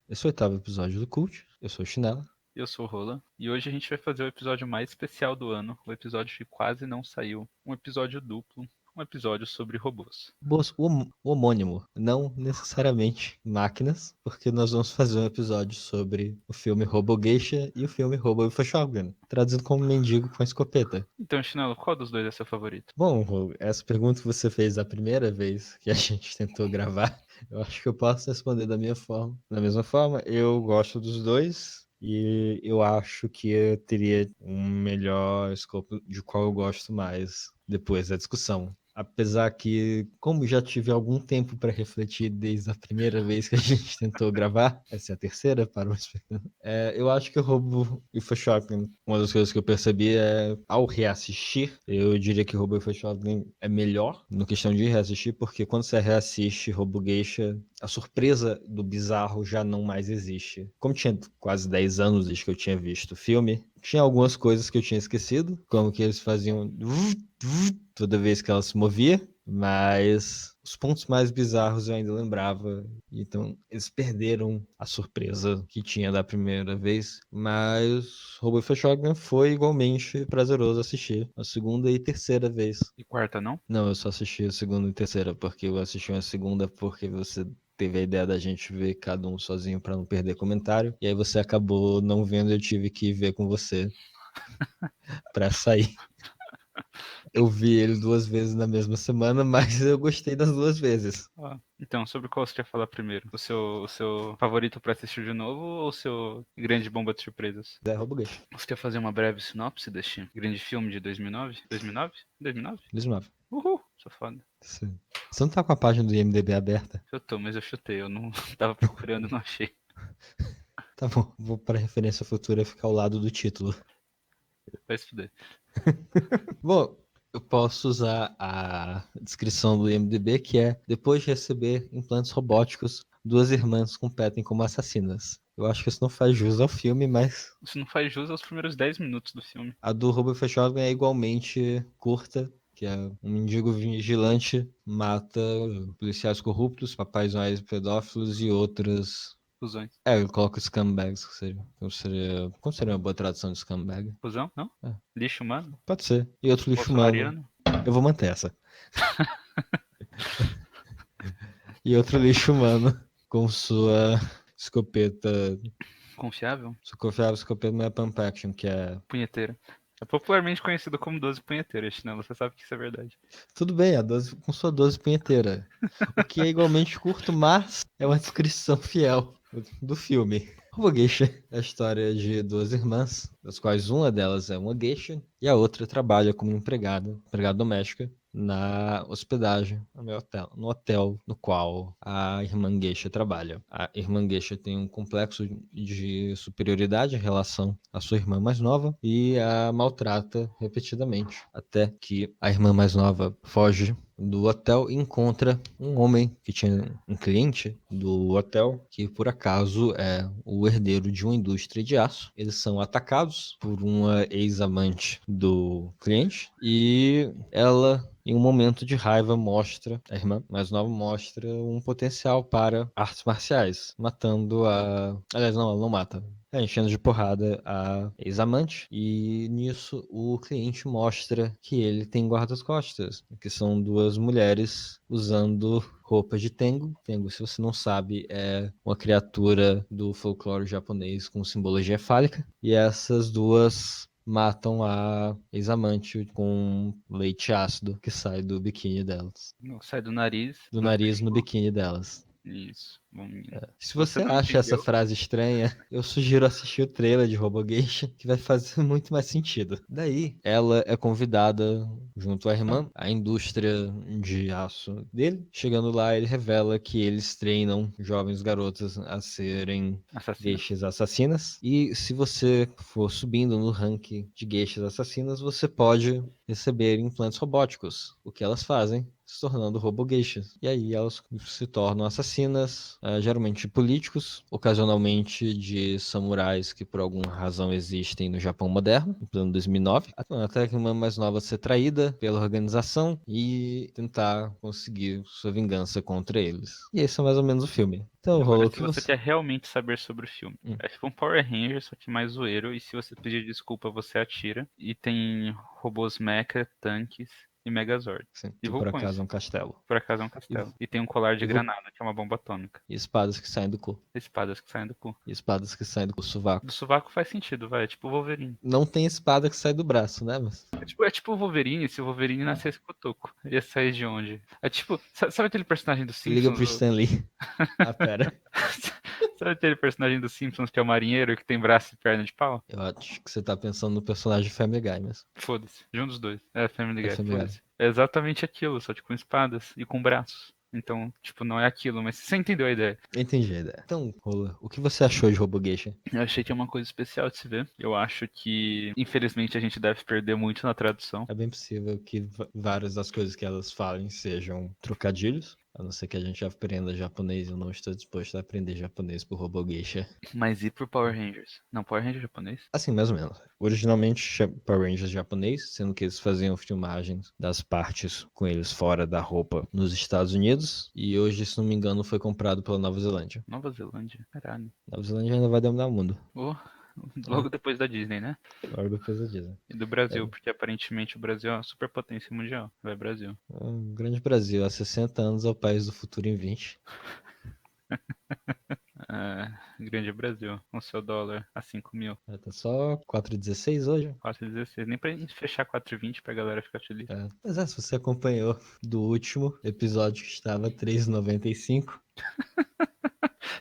Esse é o oitavo episódio do Cult. Eu sou o Chinelo. Eu sou o Roland e hoje a gente vai fazer o episódio mais especial do ano, o episódio que quase não saiu, um episódio duplo, um episódio sobre robôs. O homônimo, não necessariamente máquinas, porque nós vamos fazer um episódio sobre o filme Robo Geisha e o filme Robo with a Shotgun, traduzido como mendigo com a escopeta. Então, Chinelo, qual dos dois é seu favorito? Bom, Rô, essa pergunta que você fez a primeira vez que a gente tentou gravar, eu acho que eu posso responder da minha forma. Da mesma forma, eu gosto dos dois. E eu acho que eu teria um melhor escopo de qual eu gosto mais depois da discussão. Apesar que, como já tive algum tempo para refletir desde a primeira vez que a gente tentou gravar, essa é a terceira para o espectador, eu acho que o Robo e foi Shotgun. Uma das coisas que eu percebi é, ao reassistir, eu diria que o Robo e foi Shotgun é melhor no questão de reassistir, porque quando você reassiste Robo Geisha, a surpresa do bizarro já não mais existe. Como tinha quase 10 anos desde que eu tinha visto o filme, tinha algumas coisas que eu tinha esquecido, como que eles faziam toda vez que ela se movia, mas os pontos mais bizarros eu ainda lembrava. Então eles perderam a surpresa que tinha da primeira vez, mas Robô Shogun foi igualmente prazeroso assistir a segunda e terceira vez. E quarta não? Não, eu só assisti a segunda e terceira, porque eu assisti a segunda porque você teve a ideia da gente ver cada um sozinho pra não perder comentário, e aí você acabou não vendo, eu tive que ver com você pra sair. Eu vi ele 2 vezes na mesma semana, mas eu gostei das 2 vezes. Então, sobre qual você quer falar primeiro? O seu favorito pra assistir de novo ou o seu grande bomba de surpresas? É Robuguês. Você quer fazer uma breve sinopse deste grande filme de 2009? 2009? 2009? 2009. Uhul, sou foda. Sim. Você não tá com a página do IMDb aberta? Eu tô, mas eu chutei, eu não tava procurando, não achei. Tá bom, vou para referência futura ficar ao lado do título. Vai se fuder. Bom, eu posso usar a descrição do IMDb, que é: depois de receber implantes robóticos, duas irmãs competem como assassinas. Eu acho que isso não faz jus ao filme, mas Isso não faz jus aos primeiros 10 minutos do filme. a do Robert Fechogem é igualmente curta, que é um mendigo vigilante mata policiais corruptos, papais noais pedófilos e outras. Fusões. Eu coloco scumbags, que seria. Como seria uma boa tradução de scumbag? Fusão? Não? É, Lixo humano? pode ser. E outro lixo humano. Bolsonariano? Eu vou manter essa. E outro lixo humano com sua escopeta. Confiável? Sua confiável escopeta não é pump action, que é. Punheteira. É popularmente conhecido como 12 punheteiras, Chinelo. Você sabe que isso é verdade. Tudo bem, a 12, com sua 12 punheteira. O que é igualmente curto, mas é uma descrição fiel do filme. Uma geisha é a história de duas irmãs, das quais uma delas é uma geisha e a outra trabalha como empregada doméstica, na hospedagem, no hotel no qual a irmã geisha trabalha. A irmã geisha tem um complexo de superioridade em relação à sua irmã mais nova e a maltrata repetidamente, até que a irmã mais nova foge do hotel e encontra um homem que tinha um cliente do hotel, que por acaso é o herdeiro de uma indústria de aço. Eles são atacados por uma ex-amante do cliente e ela, em um momento de raiva, a irmã mais nova mostra um potencial para artes marciais, matando a. Aliás, não, ela não mata. Enchendo de porrada a ex-amante, e nisso o cliente mostra que ele tem guardas-costas, que são duas mulheres usando roupas de Tengu. Tengu, se você não sabe, é uma criatura do folclore japonês com simbologia fálica, e essas duas matam a ex-amante com leite ácido que sai do biquíni delas. Não, sai do nariz, Do do nariz no umbigo. biquíni delas. Isso. Bom, menino. Se Se você você não acha essa entendeu, frase estranha, eu sugiro assistir o trailer de Robogeisha, que vai fazer muito mais sentido. Daí, ela é convidada, junto à irmã, à indústria de aço dele. Chegando lá, ele revela que eles treinam jovens garotas a serem assassina. geishas assassinas. E se você for subindo no ranking de geishas assassinas, você pode receber implantes robóticos. O que elas fazem? Se tornando robogeishas. E aí elas se tornam assassinas, geralmente políticos, ocasionalmente de samurais que por alguma razão existem no Japão moderno, no plano 2009, até que uma mais nova ser traída pela organização e tentar conseguir sua vingança contra eles. E esse é mais ou menos o filme. Então, Agora, rolou se que você você... quer realmente saber sobre o filme, é tipo um Power Ranger, só que mais zoeiro, e se você pedir desculpa, você atira. E tem robôs mecha, tanques e Megazord. Sim, E que por vulcões. acaso é um castelo. Por acaso é um E, castelo. E tem um colar de e, granada, que é uma bomba atômica. e espadas que saem do cu. Espadas que saem do cu. E espadas que saem do Do sovaco. sovaco faz sentido, vai. É tipo o Wolverine. Não tem espada que sai do braço, né? Mas É tipo o Wolverine se o Wolverine nascesse com o toco. Ia sair de onde? É tipo. Sabe aquele personagem dos liga pro Simpsons? Stan Lee. Ah, pera. Sabe aquele personagem dos Simpsons que é o marinheiro que tem braço e perna de pau? Eu acho que você tá pensando no personagem Family Guy mesmo. Foda-se. De um dos dois. É Family É Guy, Family Guy. foda-se. É exatamente aquilo, só que com espadas e com braços. Então, tipo, não é aquilo, mas você entendeu a ideia. Entendi a ideia. Então, Rola, o que você achou de Robo Geisha? Eu achei que é uma coisa especial de se ver. Eu acho que, infelizmente, a gente deve perder muito na tradução. É bem possível que várias das coisas que elas falem sejam trocadilhos. A não ser que a gente aprenda japonês, eu não estou disposto a aprender japonês por Robo Geisha. Mas e pro Power Rangers? Não, Power Ranger japonês? Assim, mais ou menos. Originalmente Power Rangers japonês, sendo que eles faziam filmagens das partes com eles fora da roupa nos Estados Unidos. E hoje, se não me engano, foi comprado pela Nova Zelândia. Nova Zelândia? Caralho. Nova Zelândia ainda vai dominar o mundo. Oh, É, logo depois da Disney, né? logo depois da Disney. E do É, Brasil, porque aparentemente o Brasil é uma superpotência mundial. Vai Brasil. o grande Brasil, há 60 anos é o país do futuro em 20. É, grande Brasil, com seu dólar a 5 mil. Tá só 4,16 hoje. 4,16. Nem pra gente fechar 4,20 pra galera ficar feliz. Mas se você acompanhou do último episódio que estava 3,95.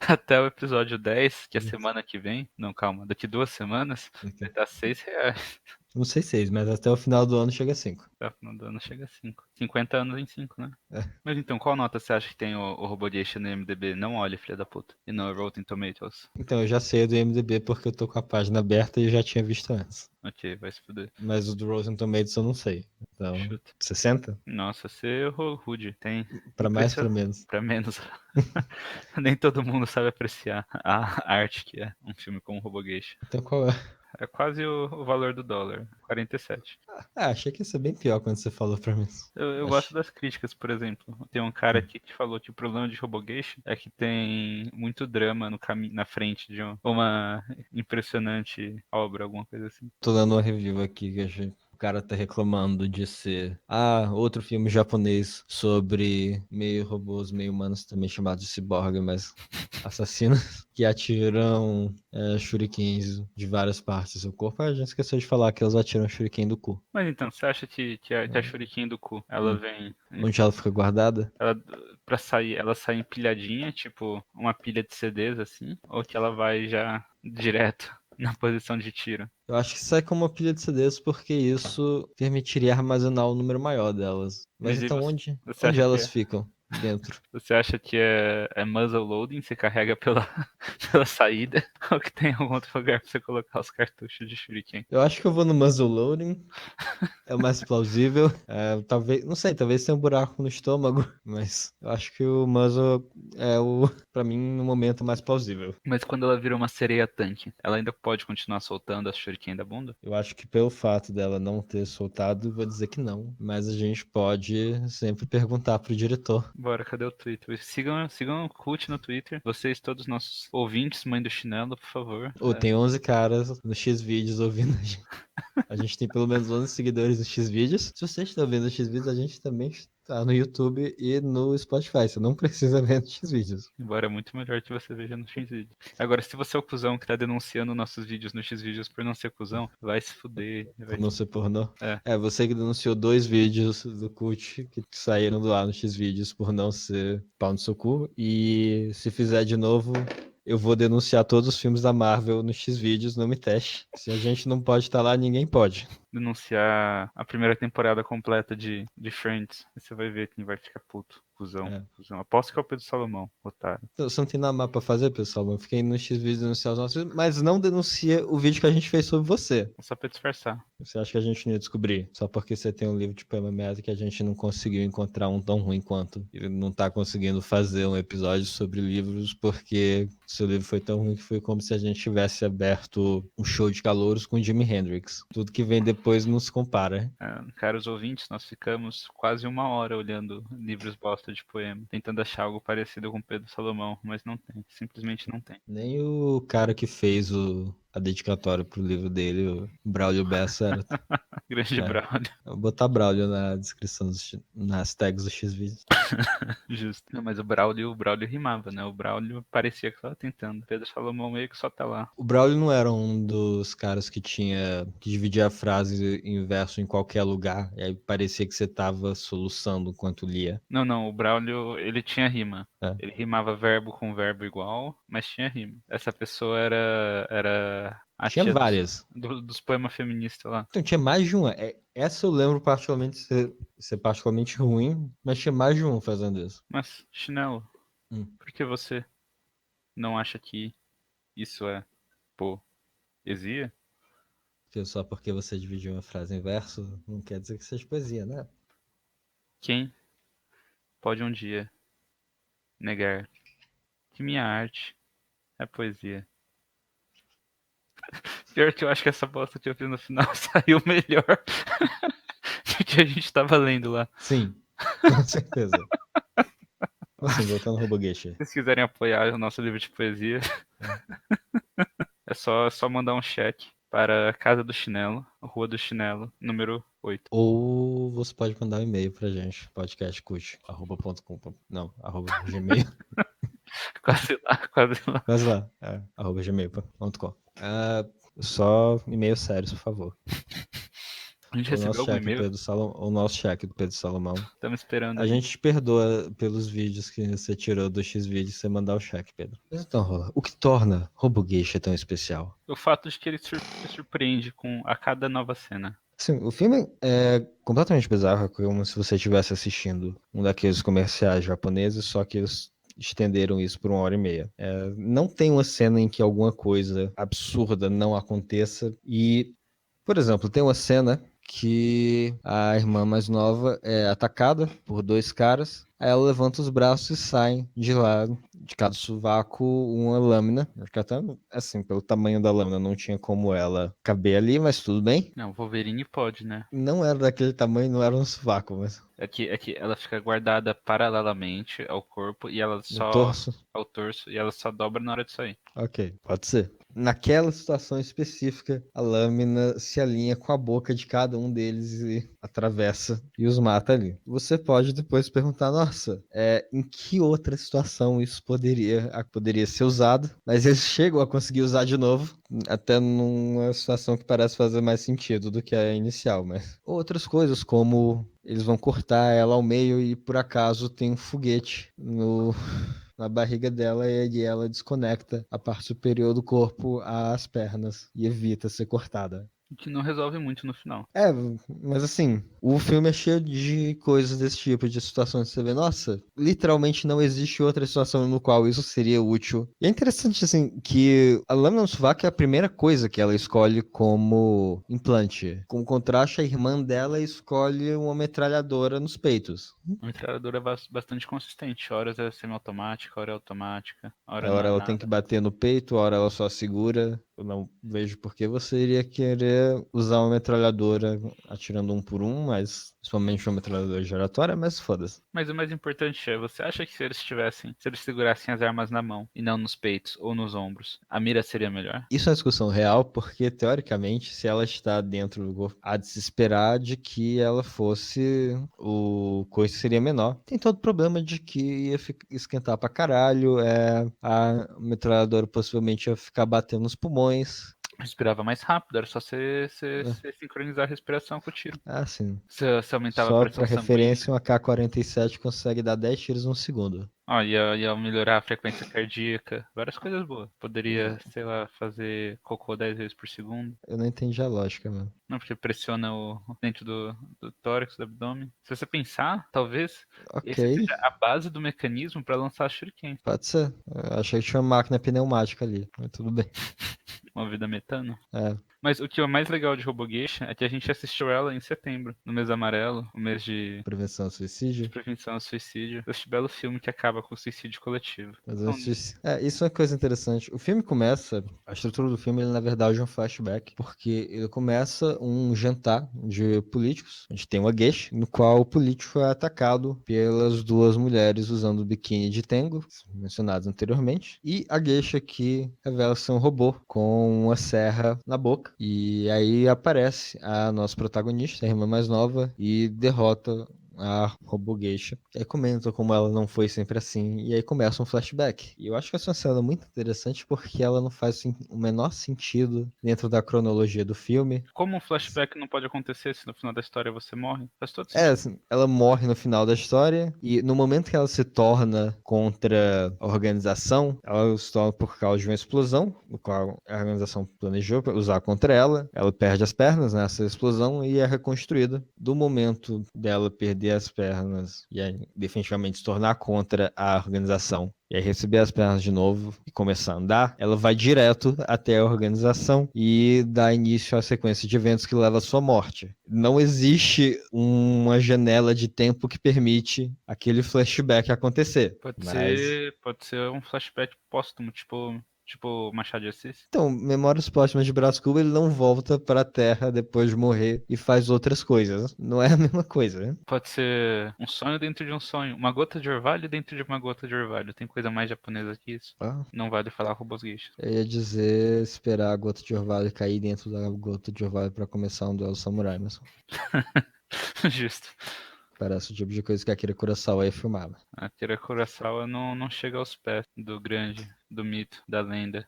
Até o episódio 10, que é semana que vem. Não, calma, daqui 2 semanas, vai estar R$ 6. Não sei 6, mas até o final do ano chega a 5. Tá, no final do ano chega a 5. 50 anos em 5, né? É. Mas então, qual nota você acha que tem o Robodiation no IMDb? Não olhe, filha da puta. E no Rotten Tomatoes. Então eu já sei do IMDb porque eu tô com a página aberta e eu já tinha visto antes. Ok, vai se fuder. Mas o do Rotten Tomatoes eu não sei. Então, Chuta. 60? Nossa, você errou rude. Tem Pra mais, pra menos. Pra menos. Nem todo mundo sabe apreciar a arte que é um filme como Robogeixa. Então qual é? É quase o valor do dólar, 47. Achei que ia ser bem pior quando você falou pra mim. Eu gosto das críticas, por exemplo. Tem um cara aqui que falou que o problema de Robogeixa é que tem muito drama no caminho, na frente de uma impressionante obra, alguma coisa assim. Tô dando uma review aqui que o cara tá reclamando de ser outro filme japonês sobre meio robôs, meio humanos, também chamado de ciborgue, mas assassinos que atiram shurikens de várias partes do seu corpo. A gente esqueceu de falar que elas atiram shuriken do cu. Mas então, você acha que a Shuriken do cu, ela vem. Onde ela fica guardada? Ela, pra sair, ela sai empilhadinha, tipo uma pilha de CDs assim, ou que ela vai já direto na posição de tiro? Eu acho que sai como uma pilha de CDs porque isso permitiria armazenar o número maior delas. Mas Mas e então você, onde, você onde acha que elas é? ficam? Dentro. Você acha que é muzzle loading? Você carrega pela, pela saída? Ou que tem algum outro lugar pra você colocar os cartuchos de Shuriken? Eu acho que eu vou no muzzle loading. É o mais plausível. Talvez, não sei, talvez tenha um buraco no estômago, mas eu acho que o muzzle é pra mim, no momento mais plausível. Mas quando ela vira uma sereia tanque, ela ainda pode continuar soltando as Shuriken da bunda? Eu acho que pelo fato dela não ter soltado, vou dizer que não. Mas a gente pode sempre perguntar pro diretor. Bora, cadê o Twitter? Sigam o Cult no Twitter. Vocês, todos nossos ouvintes, mãe do chinelo, por favor. Ou tem 11 caras no X-Vídeos ouvindo a gente. A gente tem pelo menos 11 seguidores no X-Vídeos. Se você está vendo o X-Vídeos, a gente também está no YouTube e no Spotify. Você não precisa ver no X-Vídeos. Embora é muito melhor que você veja no Xvideos. Agora, se você é o cuzão que tá denunciando nossos vídeos no Xvideos por não ser cuzão, vai se fuder. Por não ser pornô. É. Você que denunciou 2 vídeos do Cult que saíram do ar no X-Vídeos por não ser pau no seu cu. E se fizer de novo, eu vou denunciar todos os filmes da Marvel no X-Vídeos, não me teste. Se a gente não pode estar lá, ninguém pode. Denunciar a primeira temporada completa de Friends. Aí você vai ver quem vai ficar puto. Cuzão, cuzão. Aposto que é o Pedro Salomão, otário. Você não tem nada mais pra fazer, pessoal. Eu fiquei no X-Vídeos denunciar os nossos vídeos, mas não denuncia o vídeo que a gente fez sobre você. Só pra disfarçar. Você acha que a gente não ia descobrir? Só porque você tem um livro de poema meta que a gente não conseguiu encontrar um tão ruim quanto. Ele não tá conseguindo fazer um episódio sobre livros porque seu livro foi tão ruim que foi como se a gente tivesse aberto um show de calouros com Jimi Hendrix. Tudo que vem depois não se compara. Caros ouvintes, nós ficamos quase 1 hora olhando livros bosta de poema, tentando achar algo parecido com Pedro Salomão, mas não tem, simplesmente não tem. Nem o cara que fez a dedicatória pro livro dele, o Braulio Bessa, era. Grande Braulio. Eu vou botar Braulio na descrição, nas tags do X-Videos. Justo. Não, mas o Braulio rimava, né? O Braulio parecia que tava tentando. Pedro Salomão meio que só tá lá. O Braulio não era um dos caras que dividia a frase em verso em qualquer lugar, e aí parecia que você tava soluçando enquanto lia. Não, o Braulio, ele tinha rima. É. Ele rimava verbo com verbo igual, mas tinha rima. Essa pessoa era a Tinha tia várias. dos poemas feministas lá. Então tinha mais de uma. Essa eu lembro particularmente ser particularmente ruim, mas tinha mais de um fazendo isso. Mas, Chinelo, Hum. por que você não acha que isso é poesia? Só porque você dividiu uma frase em verso, não quer dizer que seja poesia, né? Quem pode um dia negar que minha arte é poesia? Pior que eu acho que essa bosta que eu fiz no final saiu melhor do que a gente tava lendo lá. Sim, com certeza. Assim, voltando ao Roboguete. Se vocês quiserem apoiar o nosso livro de poesia, é só mandar um cheque para Casa do Chinelo, Rua do Chinelo, número 8. Ou você pode mandar um e-mail pra gente, podcastcult@.com. Não, @gmail. Quase lá, quase lá. Quase lá, @gmail.com. Só e-mail sério, por favor. A gente O nosso recebeu algum cheque do e-mail? Pedro Salomão, o nosso cheque do Pedro Salomão. Estamos esperando A aí. gente te perdoa pelos vídeos que você tirou do X-Vídeos e você mandar o cheque, Pedro. Mas então, Rola, o que torna Robogueixa tão especial? O fato de que ele surpreende a cada nova cena. Sim, o filme é completamente bizarro, é como se você estivesse assistindo um daqueles comerciais japoneses, só que eles estenderam isso por 1 hora e meia. Não tem uma cena em que alguma coisa absurda não aconteça e, por exemplo, tem uma cena que a irmã mais nova é atacada por dois caras. Aí ela levanta os braços e sai de lá, de cada sovaco, uma lâmina. Acho que até, assim, pelo tamanho da lâmina, não tinha como ela caber ali, mas tudo bem. Não, o Wolverine pode, né? Não era daquele tamanho, não era um sovaco, mas É que ela fica guardada paralelamente ao corpo e ela no só. torso. Ao torso e ela só dobra na hora de sair. Ok, pode ser. Naquela situação específica, a lâmina se alinha com a boca de cada um deles e atravessa e os mata ali. Você pode depois perguntar, nossa, em que outra situação isso poderia ser usado? Mas eles chegam a conseguir usar de novo, até numa situação que parece fazer mais sentido do que a inicial, mas outras coisas, como eles vão cortar ela ao meio e por acaso tem um foguete na barriga dela e ela desconecta a parte superior do corpo às pernas e evita ser cortada. O que não resolve muito no final. É, mas assim, o filme é cheio de coisas desse tipo, de situações que você vê, nossa, literalmente não existe outra situação no qual isso seria útil. E é interessante, assim, que a lâmina no sovaco é a primeira coisa que ela escolhe como implante. Com contraste, a irmã dela escolhe uma metralhadora nos peitos. A metralhadora é bastante consistente. Horas é semiautomática, hora é automática, hora A não hora é ela tem que nada. bater no peito, a hora ela só segura. Eu não vejo por que você iria querer usar uma metralhadora atirando um por um, mas principalmente uma metralhadora giratória, mas foda-se. Mas o mais importante é, você acha que se eles segurassem as armas na mão e não nos peitos ou nos ombros, a mira seria melhor? Isso é uma discussão real, porque teoricamente, se ela está dentro do corpo, há de se esperar de que ela fosse o coice seria menor. Tem todo o problema de que ia esquentar pra caralho, a metralhadora possivelmente ia ficar batendo nos pulmões. Respirava mais rápido, era só você É. sincronizar a respiração com o tiro. Sim. Você aumentava a Só pressão pra sanguínea. referência, uma AK-47 consegue dar 10 tiros no segundo. Ó, ia melhorar a frequência cardíaca, várias coisas boas. Poderia, sei lá, fazer cocô 10 vezes por segundo. Eu não entendi a lógica, mano. Não, porque pressiona dentro do tórax, do abdômen. Se você pensar, talvez Ok, esse seja a base do mecanismo para lançar shuriken. pode ser. Eu achei que tinha uma máquina pneumática ali, mas tudo bem. Movida a metano. É. Mas o que é mais legal de Robogeisha é que a gente assistiu ela em setembro, no mês amarelo, o mês de Prevenção ao suicídio. prevenção ao suicídio. Este belo filme que acaba com o suicídio coletivo. Mas Então, isso é uma coisa interessante. O filme começa, a estrutura do filme, ele, na verdade, é um flashback, porque ele começa um jantar de políticos. A gente tem uma geisha, no qual o político é atacado pelas duas mulheres usando biquíni de Tengu, mencionados anteriormente, e a geisha que revela ser um robô com uma serra na boca. E aí aparece a nossa protagonista, a irmã mais nova, e derrota a robô geisha. E aí comenta como ela não foi sempre assim. E aí começa um flashback. E eu acho que essa é uma cena muito interessante porque ela não faz o menor sentido dentro da cronologia do filme. como um flashback não pode acontecer se no final da história você morre? Faz todo É, sentido. assim, ela morre no final da história e no momento que ela se torna contra a organização, ela se torna por causa de uma explosão, no qual a organização planejou usar contra ela. Ela perde as pernas nessa explosão e é reconstruída. Do momento dela perder as pernas e aí, definitivamente se tornar contra a organização e aí receber as pernas de novo e começar a andar, ela vai direto até a organização e dá início à sequência de eventos que leva à sua morte. Não existe uma janela de tempo que permite aquele flashback acontecer. Mas Pode ser um flashback póstumo, tipo Machado de Assis. então, Memórias Póstumas de Brás Cubas, ele não volta pra Terra depois de morrer e faz outras coisas. Não é a mesma coisa, né? Pode ser um sonho dentro de um sonho, uma gota de orvalho dentro de uma gota de orvalho. Tem coisa mais japonesa que isso? Ah, Não vale falar robôs geishas. eu ia dizer esperar a gota de orvalho cair dentro da gota de orvalho pra começar um duelo samurai, mas Justo. parece o tipo de coisa que a Akira Kurosawa ia filmar. A Akira Kurosawa não chega aos pés do grande, do mito, da lenda.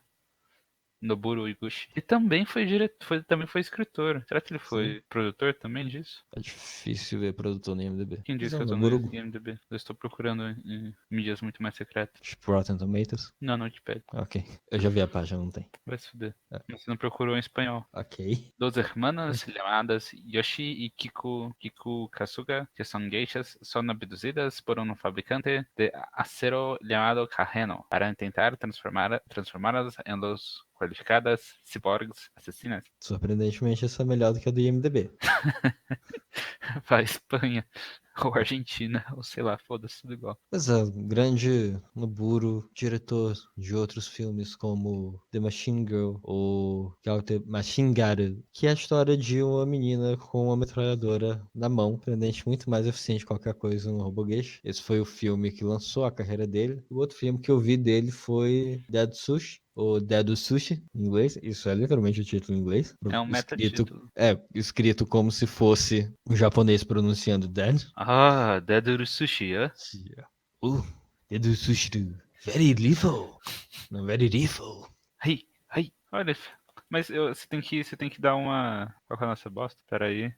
Noburo Iguchi. E também foi diretor, também foi escritor. Será que ele Sim. foi produtor também disso? É difícil ver produtor no IMDb. Quem Mas disse é que o eu tô no Noburugu. IMDb? Eu estou procurando em mídias muito mais secretas. Tipo Rotten Tomatoes. Não, não te pede. Ok. Eu já vi a página, não tem. Vai se fuder. É. Mas você não procurou em espanhol. Ok. Dos hermanas llamadas Yoshi y Kiku Kasuga, que son geishas, son abducidas por un fabricante de acero llamado Kageno para intentar transformarlas en los qualificadas cyborgs asesinas. Surpreendentemente, essa é melhor do que a do IMDb. Para Espanha, ou Argentina, ou sei lá, foda-se, tudo igual. Mas é, um grande Noburo, diretor de outros filmes como The Machine Girl ou Counter Machine Gun, que é a história de uma menina com uma metralhadora na mão, tendente muito mais eficiente que qualquer coisa no Robogeisha. Esse foi o filme que lançou a carreira dele. O outro filme que eu vi dele foi Dead Sushi, ou Dead Sushi, em inglês. Isso é literalmente o título em inglês. É um Escrito, metatítulo. escrito como se fosse o japonês pronunciando Dead. Ah, Dead Sushi, é? Yeah. Dead Sushi, very lethal. Não, very lethal. Ai, ai, olha. Mas você tem que dar uma. Qual que é a nossa bosta? Peraí.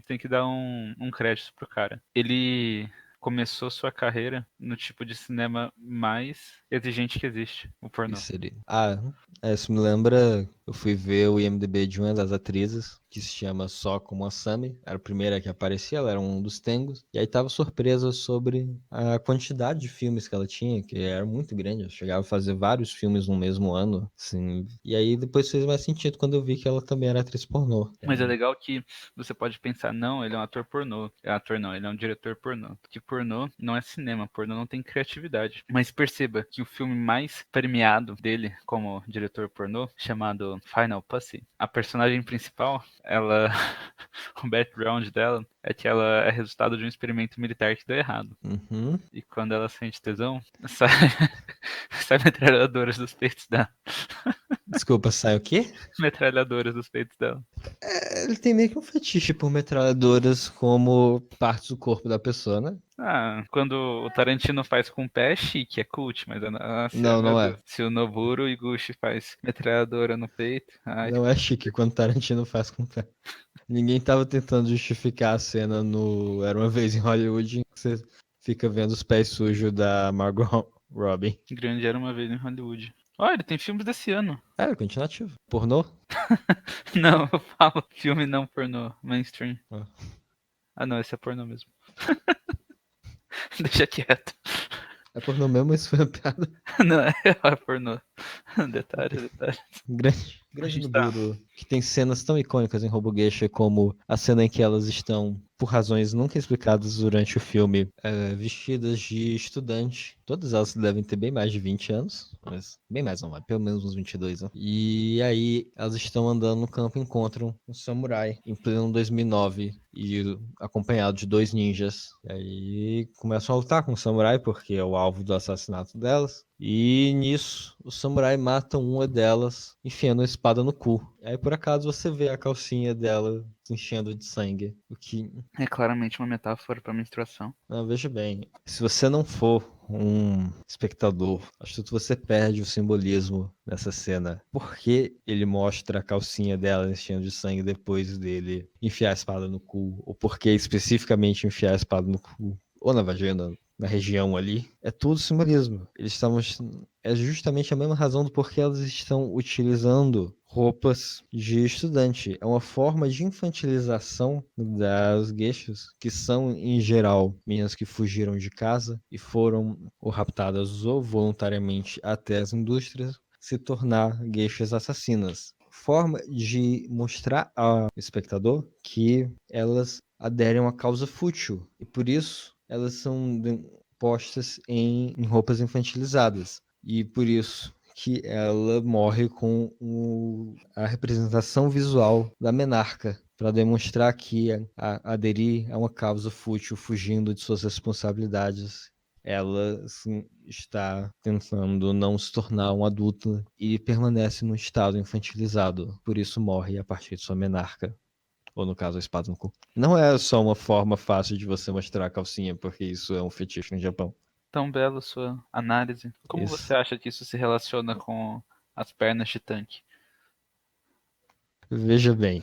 Tem que dar um crédito pro cara. Ele começou sua carreira no tipo de cinema mais exigente que existe, o pornô. Isso seria. Isso me lembra. Eu fui ver o IMDb de uma das atrizes, que se chama Soko Masami. Era a primeira que aparecia, ela era um dos Tengos. E aí tava surpresa sobre a quantidade de filmes que ela tinha, que era muito grande. Eu chegava a fazer vários filmes no mesmo ano, assim. E aí depois fez mais sentido quando eu vi que ela também era atriz pornô. Mas é legal que você pode pensar, não, ele é um ator pornô. É ator não, ele é um diretor pornô. Porque pornô não é cinema, pornô não tem criatividade. Mas perceba que o filme mais premiado dele como diretor pornô, chamado Final Pussy, a personagem principal, ela. O background dela é que ela é resultado de um experimento militar que deu errado. Uhum. E quando ela sente tesão, sai, sai metralhadoras dos peitos dela. Desculpa, sai o quê? Metralhadoras dos peitos dela. Ele tem meio que um fetiche por metralhadoras como partes do corpo da pessoa, né? Ah, quando o Tarantino faz com o pé é chique, é cult, mas nossa, Não, meu não Deus. é. Se o Noburo Iguchi faz metralhadora no peito, ai, Não é chique quando Tarantino faz com o pé. Ninguém tava tentando justificar a cena no Era Uma Vez em Hollywood, em que você fica vendo os pés sujos da Margot Robbie. grande era uma vez em Hollywood. Olha, ele tem filmes desse ano. É, continuativo. Pornô? Não, eu falo filme não pornô, mainstream. Ah. Ah não, esse é pornô mesmo. Deixa quieto. É pornô mesmo, isso foi uma piada Não, é pornô. Detalhe. grande. A Grande gente tá. Nibiru, que tem cenas tão icônicas em Robogeisha, como a cena em que elas estão, por razões nunca explicadas durante o filme, vestidas de estudante. Todas elas devem ter bem mais de 20 anos, mas bem mais não, pelo menos uns 22, né? E aí elas estão andando no campo e encontram um samurai em pleno 2009 e acompanhado de dois ninjas. E aí começam a lutar com o samurai porque é o alvo do assassinato delas. E nisso, o samurai mata uma delas, enfiando a espada no cu. Aí por acaso você vê a calcinha dela se enchendo de sangue. O que. É claramente uma metáfora pra menstruação. Não, veja bem, se você não for um espectador, acho que você perde o simbolismo nessa cena. Por que ele mostra a calcinha dela enchendo de sangue depois dele enfiar a espada no cu? Ou por que especificamente enfiar a espada no cu? Ou na vagina, na região ali? É tudo simbolismo. Eles estavam. É justamente a mesma razão do porquê elas estão utilizando roupas de estudante. É uma forma de infantilização das geishas, que são, em geral, meninas que fugiram de casa e foram ou raptadas ou voluntariamente até as indústrias, se tornar geishas assassinas. Forma de mostrar ao espectador que elas aderem a uma causa fútil e por isso elas são postas em roupas infantilizadas. E por isso que ela morre com a representação visual da menarca, para demonstrar que aderir a uma causa fútil, fugindo de suas responsabilidades, ela sim, está tentando não se tornar um adulto e permanece no estado infantilizado. Por isso morre a partir de sua menarca. Ou no caso, a espada no cu. Não é só uma forma fácil de você mostrar a calcinha, porque isso é um fetiche no Japão. Tão bela sua análise. Como você Isso. acha que isso se relaciona com as pernas de tanque? Veja bem,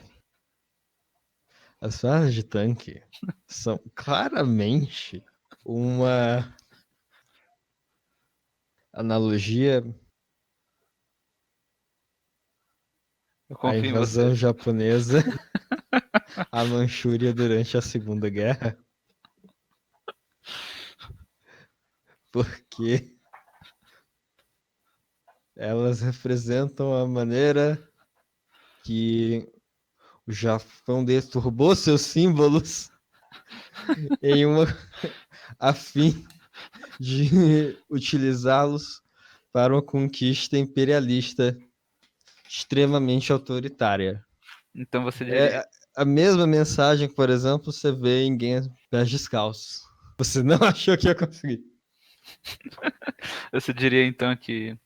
as falas de tanque são claramente uma analogia Eu à confio em invasão você. japonesa à Manchúria durante a Segunda Guerra, porque elas representam a maneira que o Japão deturbou seus símbolos em uma a fim de utilizá-los para uma conquista imperialista extremamente autoritária. Então você diria, É a mesma mensagem que, por exemplo, você vê em Game Pés Descalços. Você não achou que ia conseguir. você diria então que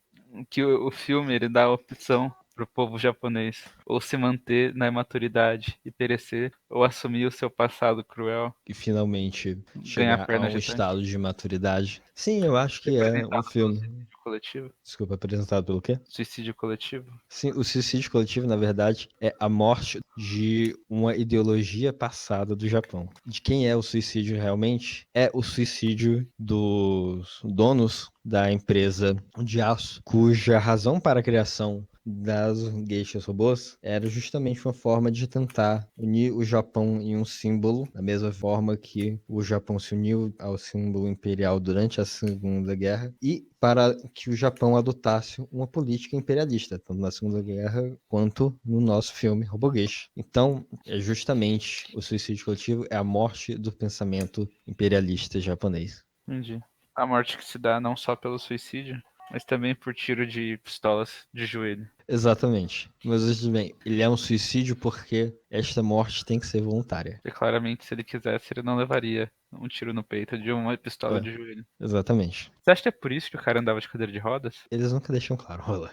o filme ele dá a opção pro povo japonês ou se manter na imaturidade e perecer, ou assumir o seu passado cruel, E finalmente ganhar chegar a pernas um de tanque, estado de maturidade. Sim, eu acho que é um representado pelo filme. suicídio coletivo. Desculpa, apresentado pelo quê? Suicídio coletivo. Sim, o suicídio coletivo, na verdade, é a morte de uma ideologia passada do Japão. De quem é o suicídio realmente? É o suicídio dos donos da empresa de aço, cuja razão para a criação das geishas robôs era justamente uma forma de tentar unir o Japão em um símbolo, da mesma forma que o Japão se uniu ao símbolo imperial durante a Segunda Guerra, e para que o Japão adotasse uma política imperialista, tanto na Segunda Guerra quanto no nosso filme Robogeisha. Então, é justamente o suicídio coletivo é a morte do pensamento imperialista japonês. Entendi. A morte que se dá não só pelo suicídio, mas também por tiro de pistolas de joelho. Exatamente. Mas veja bem, ele é um suicídio porque esta morte tem que ser voluntária. E claramente, se ele quisesse, ele não levaria um tiro no peito de uma pistola É, de joelho. exatamente. Você acha que é por isso que o cara andava de cadeira de rodas? Eles nunca deixam claro, rola.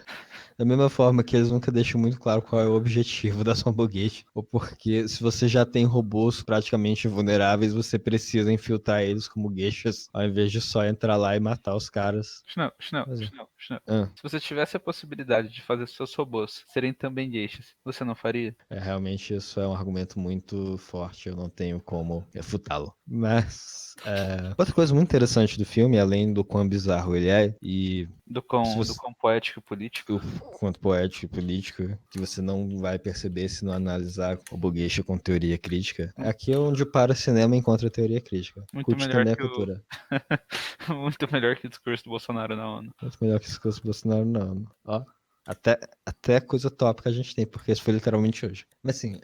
Da mesma forma que eles nunca deixam muito claro qual é o objetivo da sua foguete, ou porque se você já tem robôs praticamente vulneráveis, você precisa infiltrar eles como gueixas, ao invés de só entrar lá e matar os caras. Não, não, Mas, não, não. ah, Se você tivesse a possibilidade de fazer seus robôs serem também gueixas, você não faria? realmente isso é um argumento muito forte, eu não tenho como refutá-lo. Mas outra coisa muito interessante do filme, além do quão bizarro ele é, e se Do você quão poético e político? o quanto poético e político, que você não vai perceber se não analisar o Bogueixa com teoria crítica. Aqui é onde para o cinema encontra a teoria crítica. Muito Curte melhor também a que o. cultura. Muito melhor que o discurso do Bolsonaro na ONU. Muito melhor que se fosse Bolsonaro, não. Ó, até, até coisa top que a gente tem, porque isso foi literalmente hoje. Mas assim,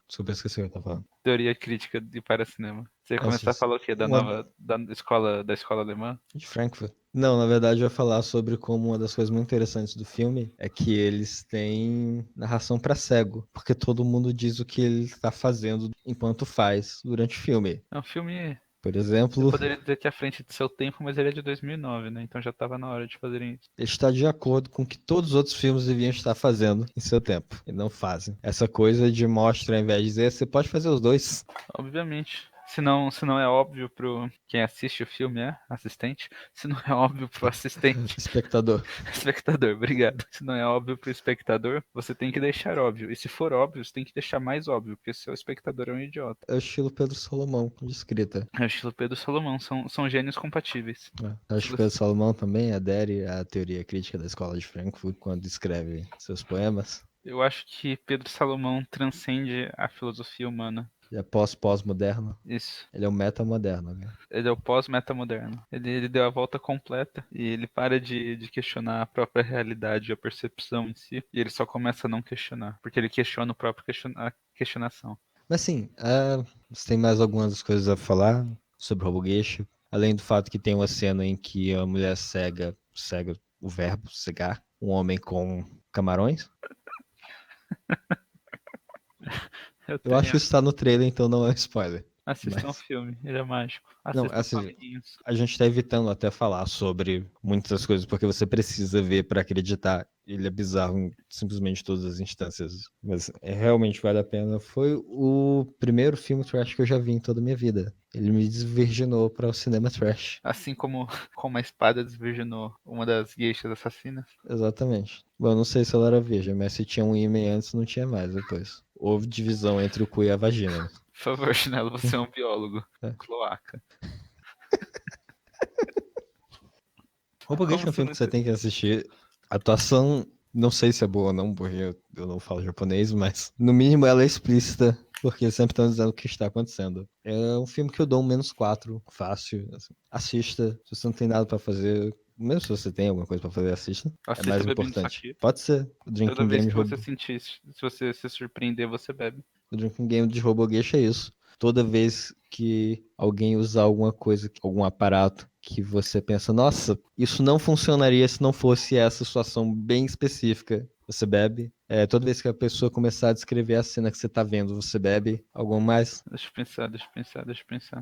Desculpa, eu esqueci o que eu tava falando. Teoria crítica de para cinema. Você ia Nossa, começar a falar o quê? uma Da escola alemã? de Frankfurt. Não, na verdade eu ia falar sobre como uma das coisas muito interessantes do filme é que eles têm narração pra cego, porque todo mundo diz o que ele tá fazendo enquanto faz durante o filme. É um filme, Por eu exemplo, poderia dizer que é à frente de seu tempo, mas ele é de 2009, né? Então já tava na hora de fazerem isso. ele está de acordo com o que todos os outros filmes deviam estar fazendo em seu tempo, e não fazem. Essa coisa de mostra, ao invés de dizer, você pode fazer os dois. Obviamente. Se não é óbvio pro quem assiste o filme, assistente. Se não é óbvio pro assistente, Espectador. espectador, obrigado. Se não é óbvio pro espectador, você tem que deixar óbvio. E se for óbvio, você tem que deixar mais óbvio, porque seu espectador é um idiota. É o estilo Pedro Salomão de escrita. É o estilo Pedro Salomão, são gênios compatíveis. Acho que Pedro Salomão também adere à teoria crítica da escola de Frankfurt quando escreve seus poemas. Eu acho que Pedro Salomão transcende a filosofia humana. Ele é pós-moderno. Isso. Ele é um metamoderno, né? Ele é o pós-metamoderno. Ele deu a volta completa e ele para de questionar a própria realidade, a percepção em si, e ele só começa a não questionar, porque ele questiona o próprio a questionação. Mas assim, você tem mais algumas coisas a falar sobre o Robogueixo? Além do fato que tem uma cena em que a mulher cega o verbo cegar, um homem com camarões. Eu acho que isso tá no trailer, então não é spoiler. Assistam o Mas, filme, ele é mágico. não, Assistam com assim, amiguinhos. a gente tá evitando até falar sobre muitas das coisas, porque você precisa ver pra acreditar. Ele é bizarro em simplesmente todas as instâncias. Mas realmente vale a pena. Foi o primeiro filme trash que eu já vi em toda a minha vida. Ele me desvirginou para o cinema trash. Assim como a espada desvirginou uma das gueixas assassinas. Exatamente. Bom, eu não sei se ela era virgem, mas se tinha um ímã antes, não tinha mais depois. Houve divisão entre o cu e a vagina, né? Por favor, Chinelo, você é um biólogo. É. Cloaca. Roboguete Como é um você filme não... que você tem que assistir. A atuação, não sei se é boa ou não, porque eu não falo japonês, mas no mínimo ela é explícita, porque sempre estão dizendo o que está acontecendo. É um filme que eu dou um -4, fácil. Assim. Assista, se você não tem nada pra fazer. Mesmo se você tem alguma coisa pra fazer, assista. É Assista mais bebendo isso importante. aqui. Pode ser. O Toda Drinking vez Game que de você sentir, se você se surpreender, você bebe. O Drinking Game de Robogueixa é isso. Toda vez que alguém usar alguma coisa, algum aparato que você pensa, nossa, isso não funcionaria se não fosse essa situação bem específica, você bebe. Toda vez que a pessoa começar a descrever a cena que você tá vendo, você bebe. Algum mais? Deixa eu pensar.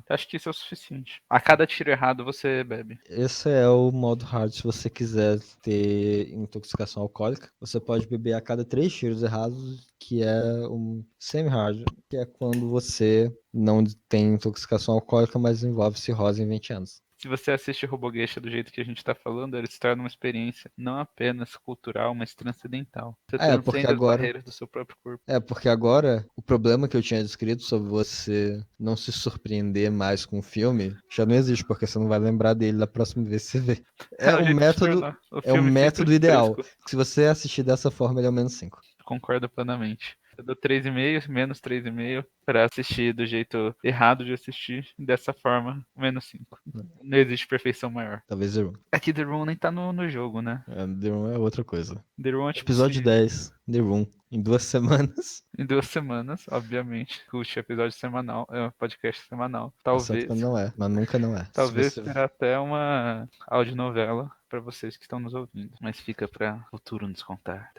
Acho que isso é o suficiente. A cada tiro errado, você bebe. Esse é o modo hard. Se você quiser ter intoxicação alcoólica, você pode beber a cada 3 tiros errados, que é um semi-hard, que é quando você não tem intoxicação alcoólica, mas envolve cirrose em 20 anos. Se você assiste Robogueixa do jeito que a gente tá falando, ele se torna uma experiência não apenas cultural, mas transcendental. Você Porque transcende as agora. barreiras do seu próprio corpo. Porque agora o problema que eu tinha descrito sobre você não se surpreender mais com o filme já não existe, porque você não vai lembrar dele da próxima vez que você vê. É É o o jeito de se método, tornar. O é o filme sempre método ideal. fresco. Se você assistir dessa forma, ele é o -5. Concordo plenamente. Eu dou 3,5, menos 3,5 para assistir do jeito errado de assistir. Dessa forma, -5. Não existe perfeição maior. Talvez The Room. Aqui The Room nem tá no jogo, né? The Room é outra coisa. The Room é tipo Episódio 10, The Room, em 2 semanas. em 2 semanas, obviamente. Curte episódio semanal, é um podcast semanal. Exceto quando não é, mas nunca não é. Se Talvez você... terá até uma audionovela para vocês que estão nos ouvindo. Mas fica para o futuro nos contar.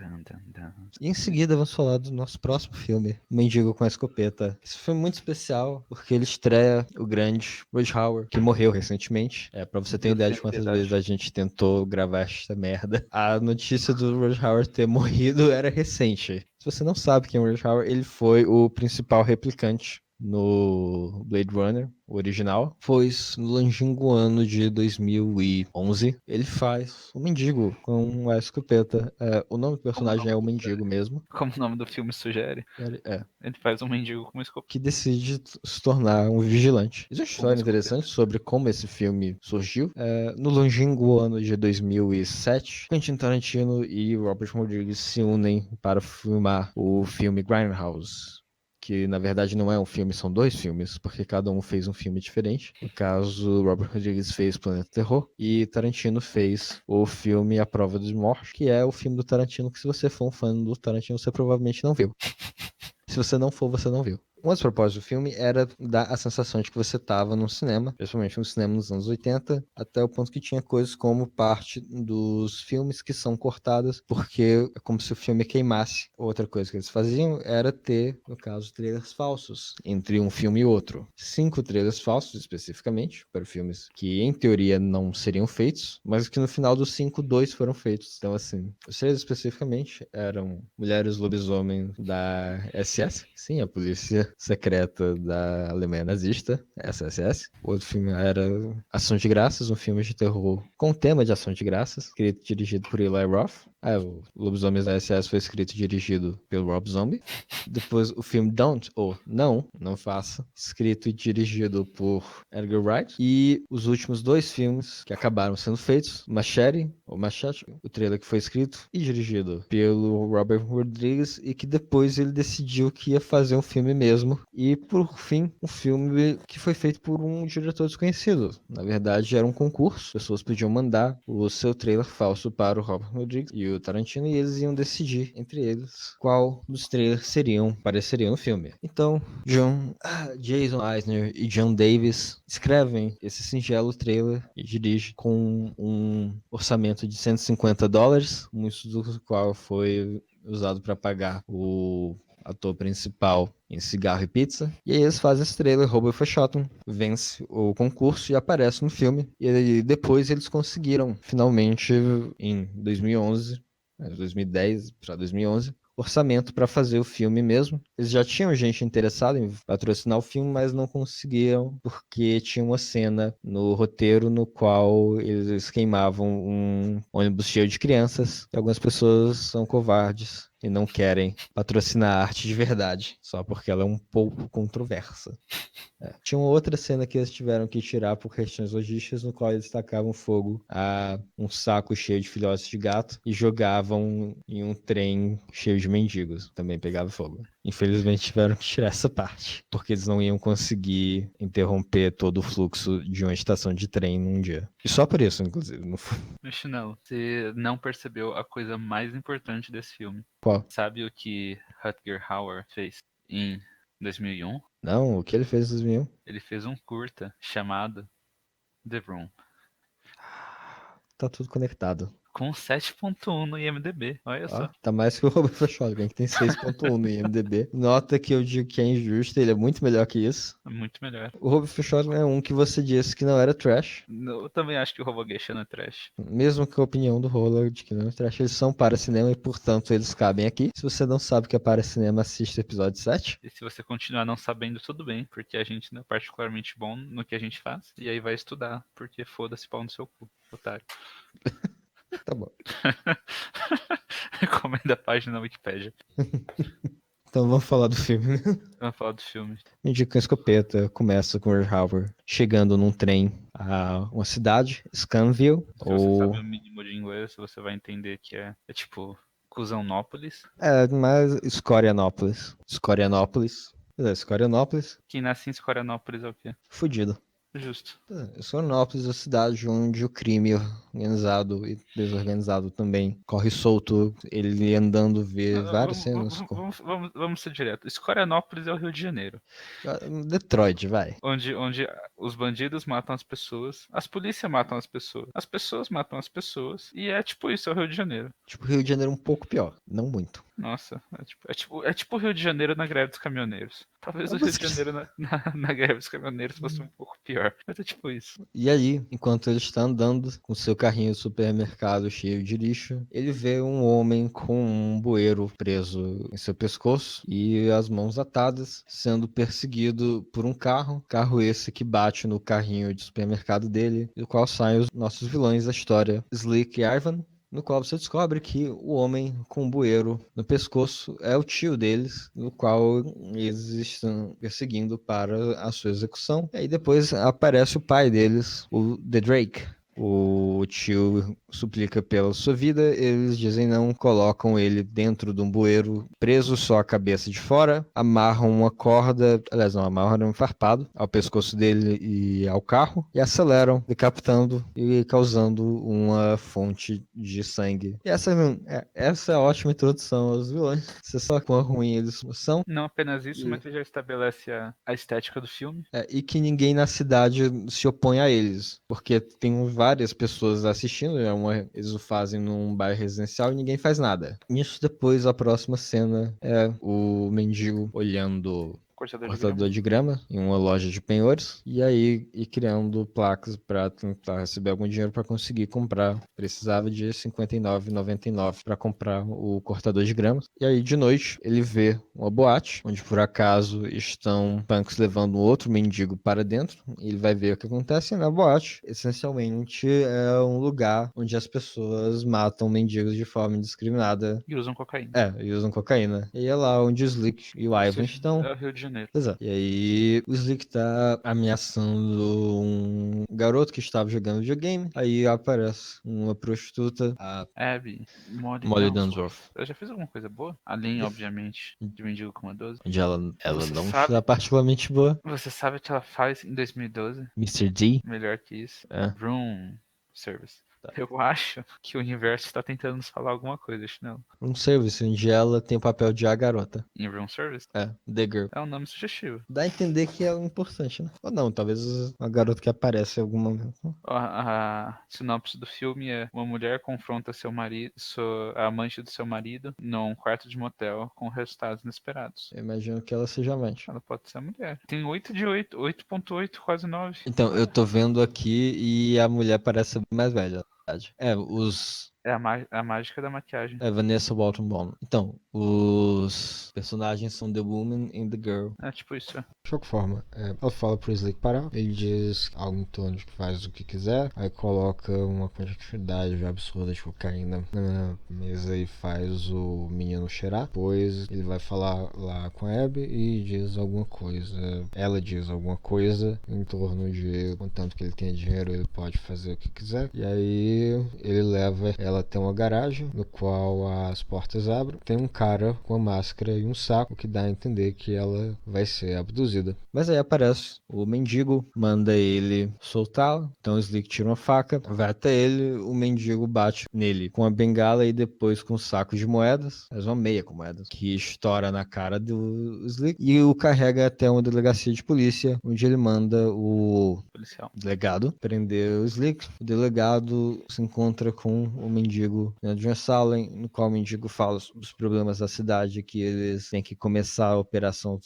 E em seguida vamos falar do nosso próximo filme, Mendigo com a Escopeta. Esse filme é muito especial, porque ele estreia o grande Rush Hauer, que morreu recentemente. Pra você ter Deus ideia tenha de quantas piedade. vezes a gente tentou gravar esta merda. A notícia do Rush Hauer ter morrido era recente. Se você não sabe quem é o Rush Hauer, ele foi o principal replicante no Blade Runner, o original, pois no longínquo ano de 2011 ele faz o Mendigo com a escopeta. O nome do personagem é o Mendigo mesmo. Como o nome do filme sugere, ele faz um mendigo com uma escopeta. Que decide se tornar um vigilante. Existe uma história interessante sobre como esse filme surgiu. No longínquo ano de 2007, Quentin Tarantino e Robert Rodrigues se unem para filmar o filme Grindhouse, que na verdade não é um filme, são 2 filmes, porque cada um fez um filme diferente. No caso, Robert Rodrigues fez Planeta Terror e Tarantino fez o filme A Prova de Morte, que é o filme do Tarantino que, se você for um fã do Tarantino, você provavelmente não viu. Se você não for, você não viu. Um dos propósitos do filme era dar a sensação de que você estava num cinema, principalmente no cinema nos anos 80, até o ponto que tinha coisas como parte dos filmes que são cortadas, porque é como se o filme queimasse. Outra coisa que eles faziam era ter, no caso, trailers falsos entre um filme e outro. 5 trailers falsos, especificamente, para filmes que, em teoria, não seriam feitos, mas que no final dos 5, 2 foram feitos. Então, assim, os trailers especificamente eram Mulheres Lobisomem da SS, sim, a polícia secreta da Alemanha nazista, SSS. O outro filme era Ação de Graças, um filme de terror com tema de Ação de Graças, escrito e dirigido por Eli Roth. O Lobisomens da SS foi escrito e dirigido pelo Rob Zombie. Depois o filme Don't, ou Não Faça, escrito e dirigido por Edgar Wright. E os últimos 2 filmes que acabaram sendo feitos, Machete, o trailer que foi escrito e dirigido pelo Robert Rodrigues, e que depois ele decidiu que ia fazer um filme mesmo. E por fim, um filme que foi feito por um diretor desconhecido. Na verdade, era um concurso, pessoas podiam mandar o seu trailer falso para o Robert Rodrigues e o Tarantino, e eles iam decidir entre eles qual dos trailers apareceriam no filme. Então, Jason Eisner e John Davis escrevem esse singelo trailer e dirigem com um orçamento de $150, muito do qual foi usado para pagar o ator principal em Cigarro e Pizza. E aí eles fazem esse trailer, Robert Fashotton vence o concurso e aparece no filme. E aí, depois eles conseguiram, finalmente, em 2011, 2010 para 2011, orçamento para fazer o filme mesmo. Eles já tinham gente interessada em patrocinar o filme, mas não conseguiam porque tinha uma cena no roteiro no qual eles queimavam um ônibus cheio de crianças. E algumas pessoas são covardes e não querem patrocinar a arte de verdade, só porque ela é um pouco controversa. Tinha uma outra cena que eles tiveram que tirar por questões logísticas, no qual eles tacavam fogo a um saco cheio de filhotes de gato e jogavam em um trem cheio de mendigos. Também pegava fogo. Infelizmente tiveram que tirar essa parte, porque eles não iam conseguir interromper todo o fluxo de uma estação de trem num dia. E só por isso, inclusive. Não foi... Chinelo, você não percebeu a coisa mais importante desse filme. Qual? Sabe o que Rutger Hauer fez em 2001? Não, o que ele fez em 2001? Ele fez um curta chamado The Room, Tá tudo conectado. com 7.1 no IMDb, olha Ó, só. tá mais que o Robert Shotgun, que tem 6.1 no IMDb. Nota que eu digo que é injusto, ele é muito melhor que isso. É muito melhor. O Robert Shotgun é um que você disse que não era trash. Eu também acho que o Robogeisha não é trash. Mesmo que a opinião do Roller de que não é trash, eles são para cinema e, portanto, eles cabem aqui. Se você não sabe o que é para cinema, assista o episódio 7. E se você continuar não sabendo, tudo bem, porque a gente não é particularmente bom no que a gente faz. E aí vai estudar, porque foda-se pau no seu cu, otário. Tá bom. Recomenda a página na Wikipédia. Então vamos falar do filme. Vamos falar do filme. Indica a escopeta, começa com o Roy Howard chegando num trem a uma cidade, Scanville, Se você sabe ou... o mínimo de inglês, você vai entender que é tipo Cusãonópolis. mas Escorianópolis. Escorianópolis. Escorianópolis, Quem nasce em Escorianópolis é o quê? fudido. Justo. Escorianópolis é a cidade onde o crime organizado e desorganizado também corre solto. Ele andando vê várias cenas. Vamos ser direto. Escorianópolis é o Rio de Janeiro. Detroit, vai. Onde os bandidos matam as pessoas, as polícias matam as pessoas matam as pessoas, e é tipo isso, é o Rio de Janeiro. Tipo, Rio de Janeiro um pouco pior, não muito. Nossa, é tipo o Rio de Janeiro na greve dos caminhoneiros. Talvez o Rio de Janeiro na greve dos caminhoneiros fosse um pouco pior, mas é tipo isso. E aí, enquanto ele está andando com seu carrinho de supermercado cheio de lixo, ele vê um homem com um bueiro preso em seu pescoço e as mãos atadas, sendo perseguido por um carro esse que bate no carrinho de supermercado dele, do qual saem os nossos vilões da história, Slick e Ivan, no qual você descobre que o homem com o bueiro no pescoço é o tio deles, no qual eles estão perseguindo para a sua execução. E aí depois aparece o pai deles, o The Drake, O tio suplica pela sua vida, eles dizem não, colocam ele dentro de um bueiro, preso só a cabeça de fora, amarram uma corda, aliás não, amarram um farpado ao pescoço dele e ao carro, e aceleram, decapitando e causando uma fonte de sangue. E essa é a ótima introdução aos vilões. Você só quão ruim eles são. Não apenas isso, E mas já estabelece a estética do filme. e que ninguém na cidade se opõe a eles, porque tem várias pessoas assistindo, eles o fazem num bairro residencial e ninguém faz nada. Nisso depois, a próxima cena é o mendigo olhando Cortador de grama. cortador de grama em uma loja de penhores e aí e criando placas para tentar receber algum dinheiro para conseguir comprar. Precisava de R$ 59,99 para comprar o cortador de grama. E aí de noite ele vê uma boate onde por acaso estão punks levando um outro mendigo para dentro. Ele vai ver o que acontece na boate. Essencialmente é um lugar onde as pessoas matam mendigos de forma indiscriminada. E usam cocaína. E usam cocaína. E é lá onde o Slick e o Ivan estão. É o Rio de Janeiro. Exato. E aí o Slick tá ameaçando um garoto que estava jogando videogame. Aí aparece uma prostituta, a Abby, Molly Dunsworth. Eu já fiz alguma coisa boa? Além, obviamente, de Mendigo com uma 12. Onde ela Você não sabe- está particularmente boa. Você sabe o que ela faz em 2012? Mr. D. Melhor que isso. É. Room Service. Tá. Eu acho que o universo está tentando nos falar alguma coisa, Chinelo. Um serviço onde ela tem o papel de a garota. Em Room Service? The Girl. É um nome sugestivo. Dá a entender que é importante, né? Ou não, talvez uma garota que aparece em algum momento. A sinopse do filme é: uma mulher confronta seu marido, a amante do seu marido, num quarto de motel com resultados inesperados. Eu imagino que ela seja amante. Ela pode ser a mulher. Tem 8 de 8, 8.8, quase 9. Então, eu tô vendo aqui e a mulher parece mais velha, na verdade. É a mágica da maquiagem. Vanessa Walton Bond. Então, os personagens são The Woman e The Girl. É tipo isso. De qualquer forma, ela fala pro Slick parar. Ele diz algo em torno de que faz o que quiser. Aí coloca uma quantidade absurda de cocaína na mesa e faz o menino cheirar. Depois ele vai falar lá com a Abby e diz alguma coisa. Ela diz alguma coisa em torno de contanto que ele tenha dinheiro, ele pode fazer o que quiser. E aí ele leva ela até uma garagem no qual as portas abrem. Tem um cara com uma máscara e um saco que dá a entender que ela vai ser abduzida. Mas aí aparece o mendigo, manda ele soltá-la. Então o Slick tira uma faca, vai até ele, o mendigo bate nele com a bengala e depois com um saco de moedas, faz uma meia com moedas, que estoura na cara do Slick e o carrega até uma delegacia de polícia, onde ele manda o Policial. delegado prender o Slick. O delegado se encontra com o mendigo dentro de uma sala, no qual o mendigo fala dos problemas da cidade, que eles têm que começar a operação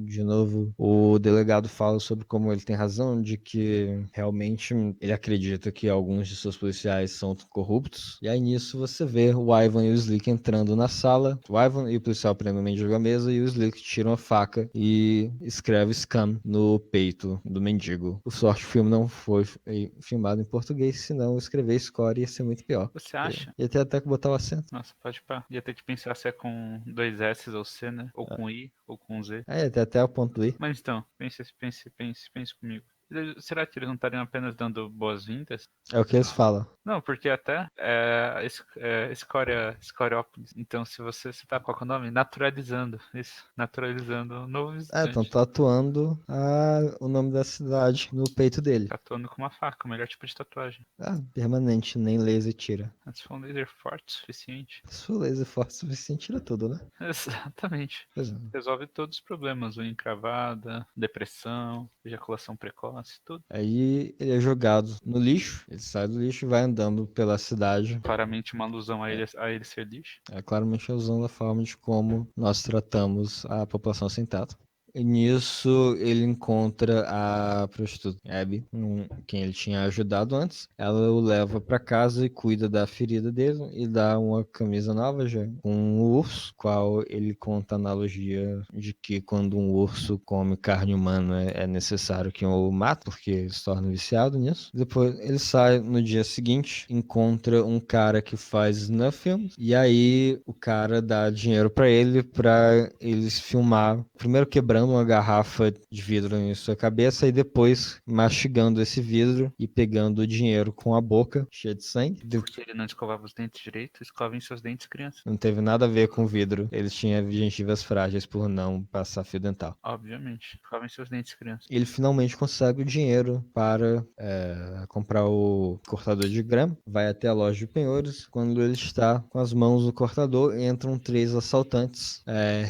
de novo. O delegado fala sobre como ele tem razão, de que realmente ele acredita que alguns de seus policiais são corruptos. E aí nisso você vê o Ivan e o Slick entrando na sala. O Ivan e o policial prendem o mendigo à mesa e o Slick tira uma faca e escreve Scam no peito do mendigo. Por sorte, o filme não foi filmado em português, senão escrever Score ia ser muito pior. Você acha? Ia ter até que botar o acento. Nossa, pode pá. Ia ter que pensar se é com 2 S ou C, né? Ou com I, ou com Z. Ia ter até o ponto I. Mas então, pense comigo. Será que eles não estariam apenas dando boas-vindas? É o que eles falam. Não, porque até Escoriópolis. Então, se você tá, qual que é o nome? Naturalizando. Isso, naturalizando o novo visitante. Estão tatuando o nome da cidade no peito dele. Tatuando com uma faca, o melhor tipo de tatuagem. Permanente, nem laser tira. Se for um laser forte o suficiente. Se for laser forte o suficiente, tira tudo, né? Exatamente. Pois é. Resolve todos os problemas, unha encravada, depressão, ejaculação precoce, tudo. Aí ele é jogado no lixo, ele sai do lixo e vai andando pela cidade. Claramente uma alusão a ele ser lixo. É claramente usando a forma de como nós tratamos a população sem teto. E nisso ele encontra a prostituta Abby, quem ele tinha ajudado antes. Ela o leva para casa e cuida da ferida dele e dá uma camisa nova já com um urso, qual ele conta a analogia de que quando um urso come carne humana é necessário que o mate, porque ele se torna viciado nisso. Depois ele sai no dia seguinte, encontra um cara que faz snuff films e aí o cara dá dinheiro para eles filmar, primeiro quebrando estourando uma garrafa de vidro em sua cabeça e depois mastigando esse vidro e pegando o dinheiro com a boca cheia de sangue. Porque ele não escovava os dentes direito, escovem seus dentes, criança. Não teve nada a ver com o vidro. Eles tinham gengivas frágeis por não passar fio dental. Obviamente. Escovem seus dentes, criança. Ele finalmente consegue o dinheiro para comprar o cortador de grama. Vai até a loja de penhores. Quando ele está com as mãos no cortador, entram 3 assaltantes,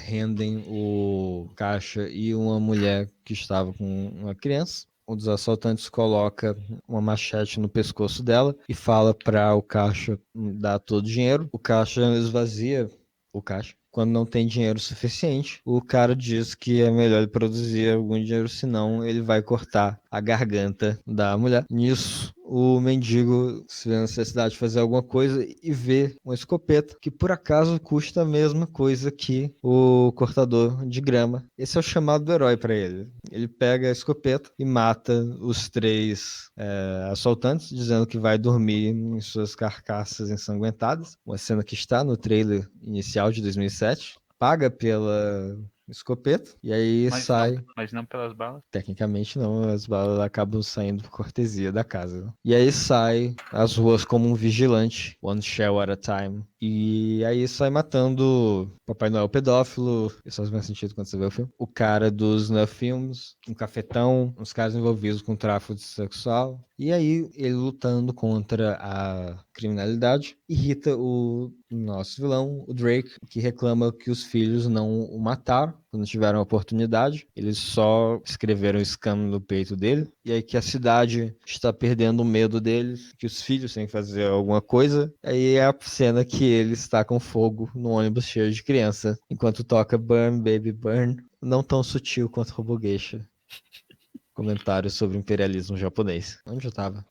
rendem o caixa e uma mulher que estava com uma criança. Um dos assaltantes coloca uma machete no pescoço dela e fala para o caixa dar todo o dinheiro. O caixa esvazia o caixa. Quando não tem dinheiro suficiente, o cara diz que é melhor ele produzir algum dinheiro, senão ele vai cortar a garganta da mulher. Nisso, o mendigo se vê a necessidade de fazer alguma coisa e vê uma escopeta que por acaso custa a mesma coisa que o cortador de grama. Esse é o chamado do herói para ele. Ele pega a escopeta e mata os 3 assaltantes, dizendo que vai dormir em suas carcaças ensanguentadas. Uma cena que está no trailer inicial de 2007. Paga pela escopeta e aí sai. Mas não pelas balas. Tecnicamente não, as balas acabam saindo por cortesia da casa, né? E aí sai às ruas como um vigilante, one shell at a time. E aí sai matando Papai Noel pedófilo, isso faz mais sentido quando você vê o filme. O cara dos Snuff Films, um cafetão, uns caras envolvidos com tráfico sexual. E aí ele lutando contra a criminalidade, irrita o nosso vilão, o Drake, que reclama que os filhos não o mataram quando tiveram a oportunidade. Eles só escreveram scam no peito dele. E aí que a cidade está perdendo o medo deles, que os filhos têm que fazer alguma coisa. Aí é a cena que ele está com fogo no ônibus cheio de criança, enquanto toca Burn, Baby Burn, não tão sutil quanto Robogeisha. Comentário sobre o imperialismo japonês. Onde eu tava?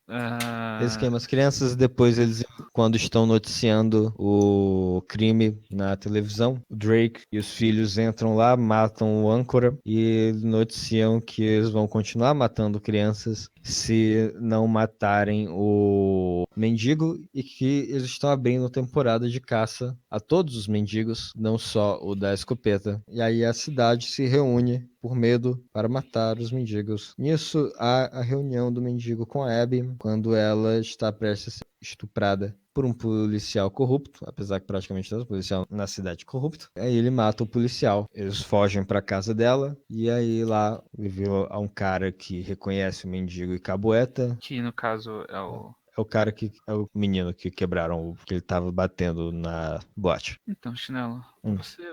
Eles queimam as crianças, depois eles, quando estão noticiando o crime na televisão, o Drake e os filhos entram lá, matam o âncora e noticiam que eles vão continuar matando crianças se não matarem o mendigo e que eles estão abrindo temporada de caça a todos os mendigos, não só o da escopeta. E aí a cidade se reúne por medo para matar os mendigos. Nisso, há a reunião do mendigo com a Abby, quando ela está prestes a ser estuprada por um policial corrupto, apesar que praticamente todo policial na cidade é corrupto. Aí ele mata o policial. Eles fogem para casa dela e aí lá vive um cara que reconhece o mendigo e cabueta. Que no caso é o. É o cara que é o menino que quebraram, que ele tava batendo na boate. Então, Chinelo,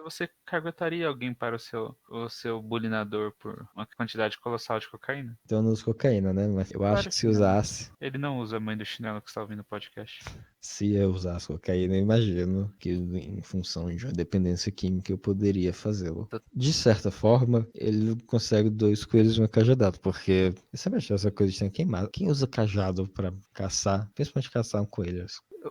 você caguetaria alguém para o seu bulinador por uma quantidade colossal de cocaína? Então eu não uso cocaína, né? Mas eu acho Claro que se que não. usasse, Ele não usa a mãe do Chinelo que está ouvindo o podcast. se eu usasse cocaína, eu imagino que em função de uma dependência química eu poderia fazê-lo. De certa forma, ele consegue 2 coelhos e uma cajadada, porque sempre achei essa coisa de ter queimado. Quem usa cajado pra caçar, principalmente caçar um coelho?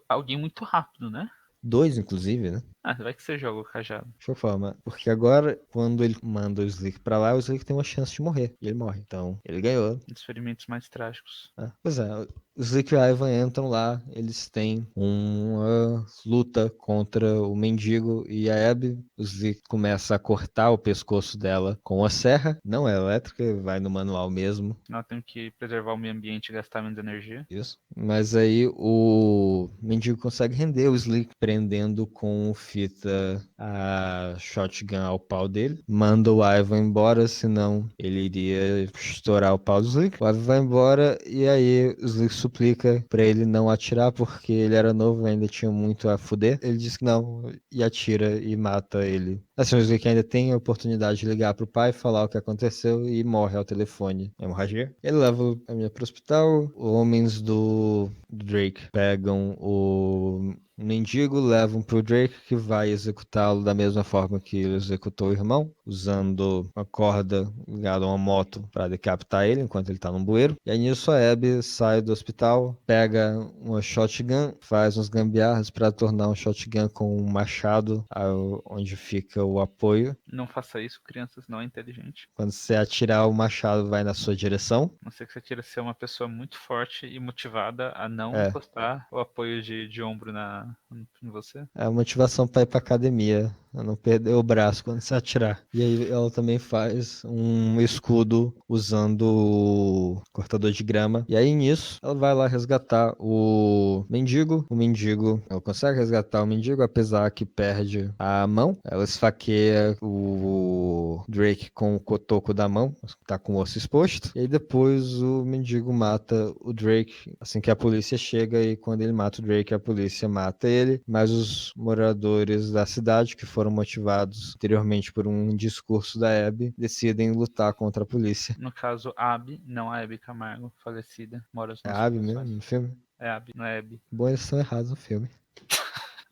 Alguém muito rápido, né? 2, inclusive, né? Ah, vai que você joga o cajado. De qualquer forma, porque agora, quando ele manda o Slick pra lá, o Slick tem uma chance de morrer. E ele morre. Então, ele ganhou. Um dos ferimentos mais trágicos. Pois é, o Slick e o Ivan entram lá, eles têm uma luta contra o mendigo e a Abby. O Slick começa a cortar o pescoço dela com a serra, não é elétrica, vai no manual mesmo. Nós temos que preservar o meio ambiente e gastar menos energia. Isso. Mas aí o mendigo consegue render o Slick, prendendo com fita a shotgun ao pau dele. Manda o Ivan embora, senão ele iria estourar o pau do Slick. O Ivan vai embora e aí o Slick suplica pra ele não atirar porque ele era novo e ainda tinha muito a fuder. Ele diz que não e atira e mata ele. Assim, o Slick ainda tem a oportunidade de ligar pro pai, falar o que aconteceu e morre ao telefone. Hemorragia. Ele leva a minha pro hospital. Homens do Drake pegam o mendigo, levam pro Drake, que vai executá-lo da mesma forma que ele executou o irmão, usando uma corda ligada a uma moto para decapitar ele enquanto ele tá no bueiro. E aí nisso a Abby sai do hospital, pega uma shotgun, faz uns gambiarras para tornar um shotgun com um machado onde fica o apoio. Não faça isso, crianças, não é inteligente. Quando você atirar, o machado vai na sua direção. A não ser que você queira ser uma pessoa muito forte e motivada a não É. encostar o apoio de ombro em você. É a motivação para ir pra academia a não perder o braço quando se atirar. E aí ela também faz um escudo usando o cortador de grama. E aí nisso, ela vai lá resgatar o mendigo. O mendigo, ela consegue resgatar o mendigo, apesar que perde a mão. Ela esfaqueia o Drake com o cotoco da mão, tá com o osso exposto. E aí depois o mendigo mata o Drake assim que a polícia chega. E quando ele mata o Drake, a polícia mata ele. Mas os moradores da cidade, que foram motivados anteriormente por um discurso da Abby, decidem lutar contra a polícia. No caso, Abby, não a Abby Camargo, falecida, mora nos É nossos a Abby mesmo corações. no filme? É Abby, não é Abby. Bom, eles estão errados no filme.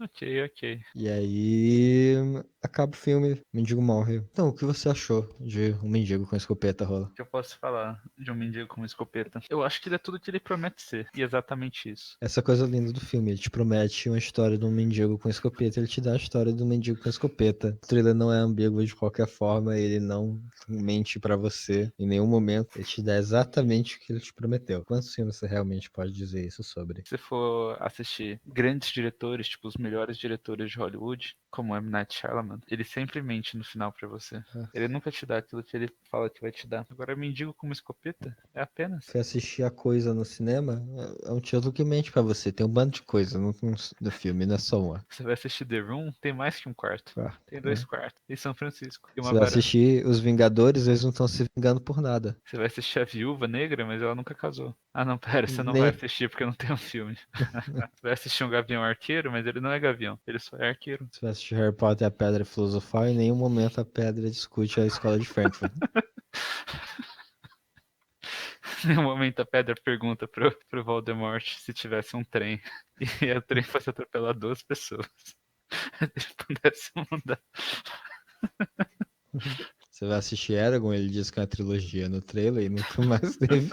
Ok, ok. E aí acaba o filme, o mendigo morre. Então, o que você achou de um mendigo com escopeta rola? O que eu posso falar de um mendigo com uma escopeta? Eu acho que ele é tudo que ele promete ser. E é exatamente isso. Essa coisa linda do filme, ele te promete uma história de um mendigo com escopeta, ele te dá a história do mendigo com escopeta. O trailer não é ambíguo de qualquer forma, ele não mente pra você em nenhum momento, ele te dá exatamente o que ele te prometeu. Quantos filmes você realmente pode dizer isso sobre? Se for assistir grandes diretores, tipo os melhores diretores de Hollywood, como M. Night Shyamalan, ele sempre mente no final pra você. Ele nunca te dá aquilo que ele fala que vai te dar. Agora, mendigo com uma escopeta é apenas. Foi assistir a coisa no cinema, é um título que mente pra você, tem um bando de coisa no filme, não é só uma. Você vai assistir The Room, tem mais que um quarto. Ah, Tem né? 2 quartos. Em São Francisco. E uma Você vai varanda. assistir Os Vingadores, eles não estão se vingando por nada. Você vai assistir a Viúva Negra, mas ela nunca casou. Ah, não, pera, você não vai Nem assistir porque não tem um filme. Você vai assistir um Gavião Arqueiro, mas ele não é Gavião, ele só é arqueiro. você vai assistir Harry Potter e a Pedra Filosofal, em nenhum momento a pedra discute a escola de Frankfurt. Em nenhum momento a pedra pergunta pro Voldemort se tivesse um trem e o trem fosse atropelar 2 pessoas. Ele pudesse mudar. Você vai assistir Eragon, ele diz que é uma trilogia no trailer e nunca mais teve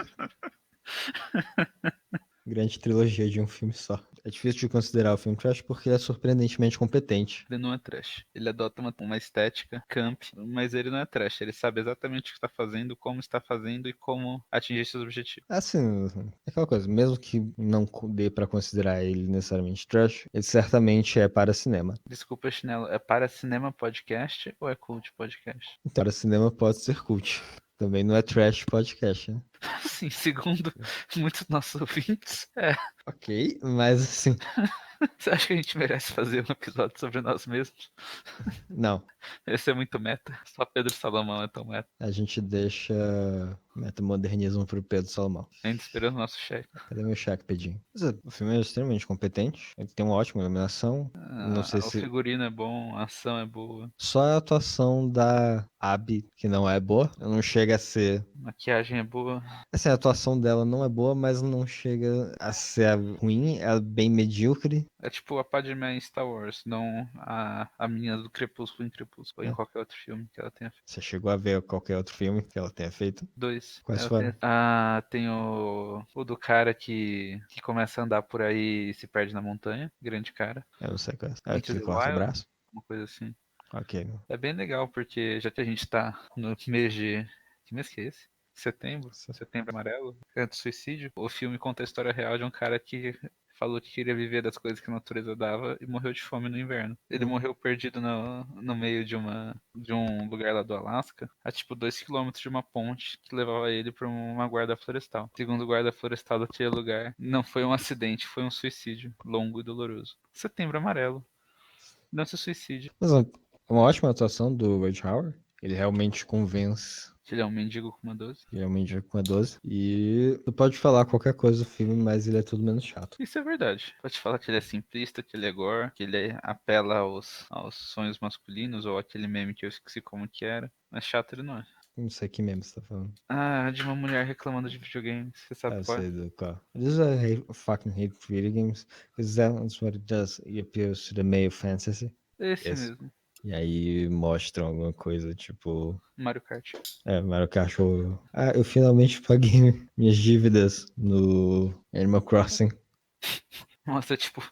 grande trilogia de um filme só. É difícil de considerar o filme trash porque ele é surpreendentemente competente. Ele não é trash. Ele adota uma estética camp, mas ele não é trash. Ele sabe exatamente o que está fazendo, como está fazendo e como atingir seus objetivos. Assim, é aquela coisa, mesmo que não dê pra considerar ele necessariamente trash, ele certamente é para cinema. Desculpa, Chinelo, é para cinema podcast ou é cult podcast? Então, para cinema pode ser cult. Também não é trash podcast, né? Sim, segundo muitos nossos ouvintes, é. Ok, mas assim, Você acha que a gente merece fazer um episódio sobre nós mesmos? não. Esse é muito meta. Só Pedro Salomão é tão meta. A gente deixa metamodernismo pro Pedro Salomão. Ainda esperando o nonosso chefe. Cadê meu cheque, Pedinho? Mas, o filme é extremamente competente. Ele tem uma ótima iluminação. Não sei O se. figurino é bom, a ação é boa, Só a atuação da Abby, que não é boa. Não chega a ser. a maquiagem é boa. Assim, a atuação dela não é boa, mas não chega a ser ruim. É bem medíocre. É tipo a Padmé em Star Wars, não a menina do Crepúsculo em Crepúsculo, ou em Né? qualquer outro filme que ela tenha feito. Você chegou a ver qualquer outro filme que ela tenha feito? 2. Quais Ela foram? tem o do cara que começa a andar por aí e se perde na montanha. Grande cara. Eu não sei quais. É Into que the corta o Wild, braço? uma coisa assim. Ok. É bem legal, porque já que a gente tá no mês de. Que mês que é esse? Setembro? Setembro Amarelo? É do suicídio. O filme conta a história real de um cara que falou que queria viver das coisas que a natureza dava e morreu de fome no inverno. Ele morreu perdido no meio de um lugar lá do Alasca, a tipo 2 km de uma ponte que levava ele para uma guarda florestal. Segundo o guarda florestal daquele lugar, não foi um acidente, foi um suicídio longo e doloroso. Setembro Amarelo. Não se suicide. Mas é uma ótima atuação do Rutger Hauer. Ele realmente convence. Ele é um mendigo com uma 12. Ele realmente é com a 12. E tu pode falar qualquer coisa do filme, mas ele é tudo menos chato. Isso é verdade. Pode falar que ele é simplista, que ele é gore, que ele apela aos sonhos masculinos, ou aquele meme que eu esqueci como que era. Mas chato ele não é. Não sei que meme você tá falando. Ah, de uma mulher reclamando de videogames. Você Ah, sabe eu qual é? sei do qual. This is a fucking hate video games. Because that's what it does. It appeals to the male fantasy. Esse Yes. mesmo. E aí mostram alguma coisa, tipo... Mario Kart. Mario Kart. Ah, eu finalmente paguei minhas dívidas no Animal Crossing. Mostra, tipo,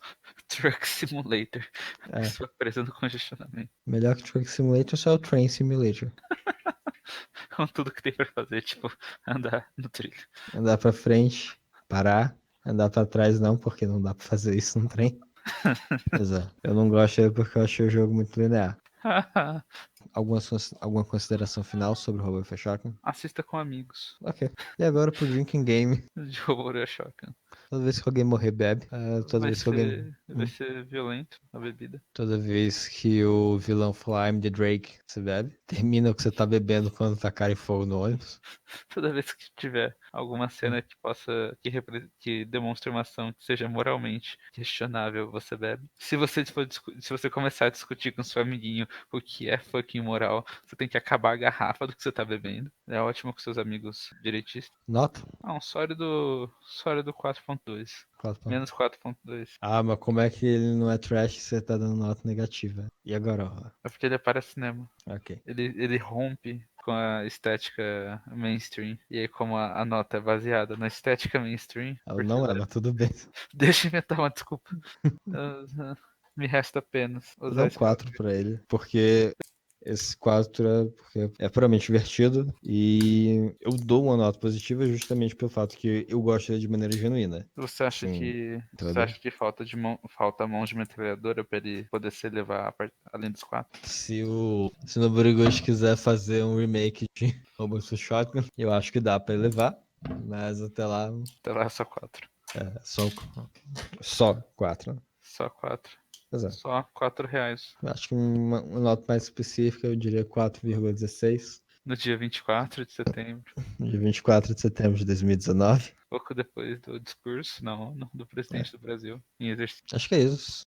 Truck Simulator. É, Só presa no congestionamento. melhor que Truck Simulator só é o Train Simulator. Com tudo que tem pra fazer, tipo, andar no trilho. Andar pra frente, parar, andar pra trás não, porque não dá pra fazer isso no trem. Mas eu não gosto dele porque eu achei o jogo muito linear. Alguma consideração final sobre o Robô Shotgun? Assista com amigos. Ok. E agora pro Drinking Game. De Robô Shotgun. Toda vez que alguém morrer, bebe. Toda Vai vez que alguém. ser, vai ser violento a bebida. Toda vez que o vilão falar I'm the Drake, você bebe. Termina o que você tá bebendo quando tacarem fogo no ônibus. Toda vez que tiver alguma cena que possa, que demonstre uma ação que seja moralmente questionável, você bebe. Se você começar a discutir com seu amiguinho o que é fucking moral, você tem que acabar a garrafa do que você tá bebendo. É ótimo com seus amigos direitistas. Nota? Um sólido 4.2. 4 Menos 4.2. Mas como é que ele não é trash e você tá dando nota negativa? E agora, ó? É porque ele é para cinema. Ok. Ele rompe com a estética mainstream. E aí, como a nota é baseada na estética mainstream, Ela não é, mas tudo bem. deixa eu inventar uma desculpa. Me resta apenas Vou usar dar um esse 4 bagulho. pra ele, porque esse 4 é puramente divertido e eu dou uma nota positiva justamente pelo fato que eu gosto dele de maneira genuína. Assim, Você entendeu? acha que falta mão de metralhadora pra ele poder se levar além dos 4? Se o Noburiguchi quiser fazer um remake de Roboto Shotgun, eu acho que dá pra ele levar, mas até lá Até lá só 4. é só 4, né? Só 4. Pois é. Só R$ 4. Eu acho que uma nota mais específica eu diria 4,16. No dia 24 de setembro. Dia 24 de setembro de 2019. Pouco depois do discurso, não, do presidente do Brasil, em exercício. Acho que é isso.